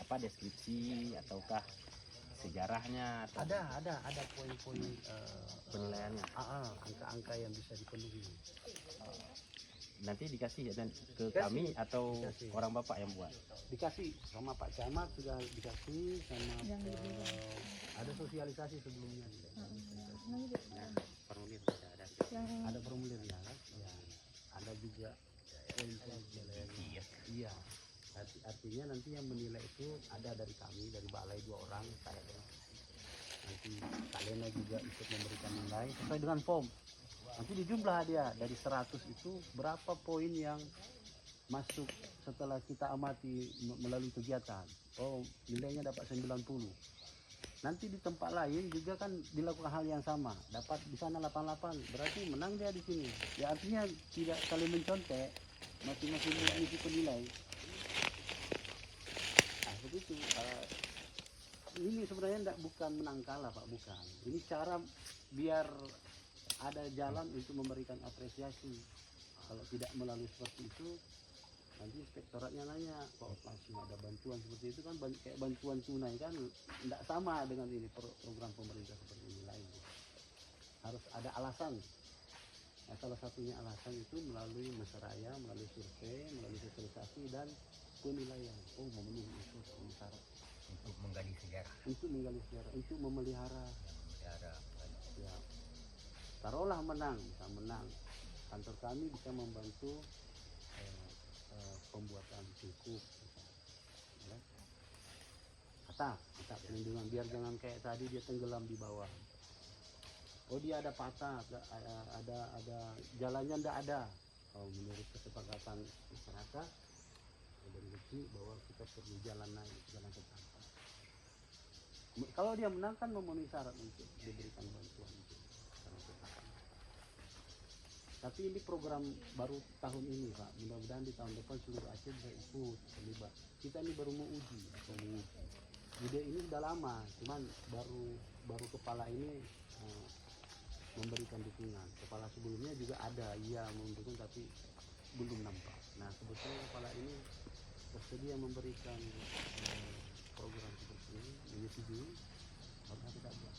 apa deskripsi ataukah sejarahnya atau Ada poin-poin penilaiannya? angka-angka yang bisa dipenuhi. Nanti dikasih ya dan ke Dikasih, kami atau dikasih. orang bapak yang buat? Dikasih sama Pak Camat, sudah dikasih sama ada sosialisasi sebelumnya. Formulir bisa ada. Ada formulirnya kan? Ya. Ada juga poin-poin penilaiannya. Iya. Artinya nanti yang menilai itu ada dari kami, dari balai 2 orang, saya dan nanti kalian juga ikut memberikan nilai sesuai dengan form. Nanti dijumlah dia dari 100 itu berapa poin yang masuk setelah kita amati melalui kegiatan. Oh, nilainya dapat 90. Nanti di tempat lain juga kan dilakukan hal yang sama, dapat di sana 88, berarti menang dia di sini. Ya artinya tidak saling mencontek, masing-masing mengisi penilai. Nah, seperti itu. Ini sebenarnya bukan menang kalah Pak, bukan. Ini cara biar ada jalan untuk memberikan apresiasi. Kalau tidak melalui seperti itu, nanti inspektoratnya nanya, kok langsung ada bantuan seperti itu kan, kayak bantuan tunai kan, tidak sama dengan ini program pemerintah seperti ini lain. Harus ada alasan. Nah, salah satunya alasan itu melalui mesraya, melalui survei, melalui sosialisasi dan penilaian. Oh, memenuhi itu syarat. Untuk menggali sejarah. Untuk menggali sejarah, untuk memelihara. Sejarah. Ya. Taruhlah menang, bisa menang. Kantor kami bisa membantu pembuatan cukup, ya. Atap pelindungan biar jangan kayak tadi dia tenggelam di bawah. Oh, dia ada patah, ada jalannya ndak ada. Oh, menurut kesepakatan masyarakat dari kecil bahwa kita perlu jalan naik, jalan ke atas. Kalau dia menang kan memenuhi syarat untuk diberikan bantuan itu. Tapi ini program baru tahun ini Pak, mudah-mudahan di tahun depan seluruh Aceh bisa ikut terlibat. Kita ini baru mau uji. Ide ini sudah lama, cuman baru kepala ini memberikan dukungan. Kepala sebelumnya juga ada, iya mendukung tapi belum nampak. Nah, sebetulnya kepala ini bersedia memberikan program seperti ini, menyetujui, karena kita buat.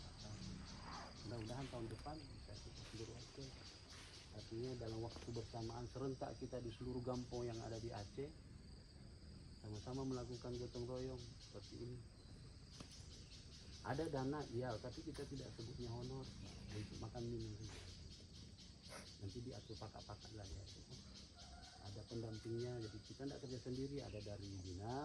Mudah-mudahan tahun depan bisa kita seluruh Aceh. Artinya dalam waktu bersamaan serentak kita di seluruh gampong yang ada di Aceh sama-sama melakukan gotong royong seperti ini. Ada dana, iya, tapi kita tidak sebutnya honor untuk makan minum. Nanti diatur pakat-pakat lah ya. Ada pendampingnya, jadi kita tidak kerja sendiri, ada dari dinas.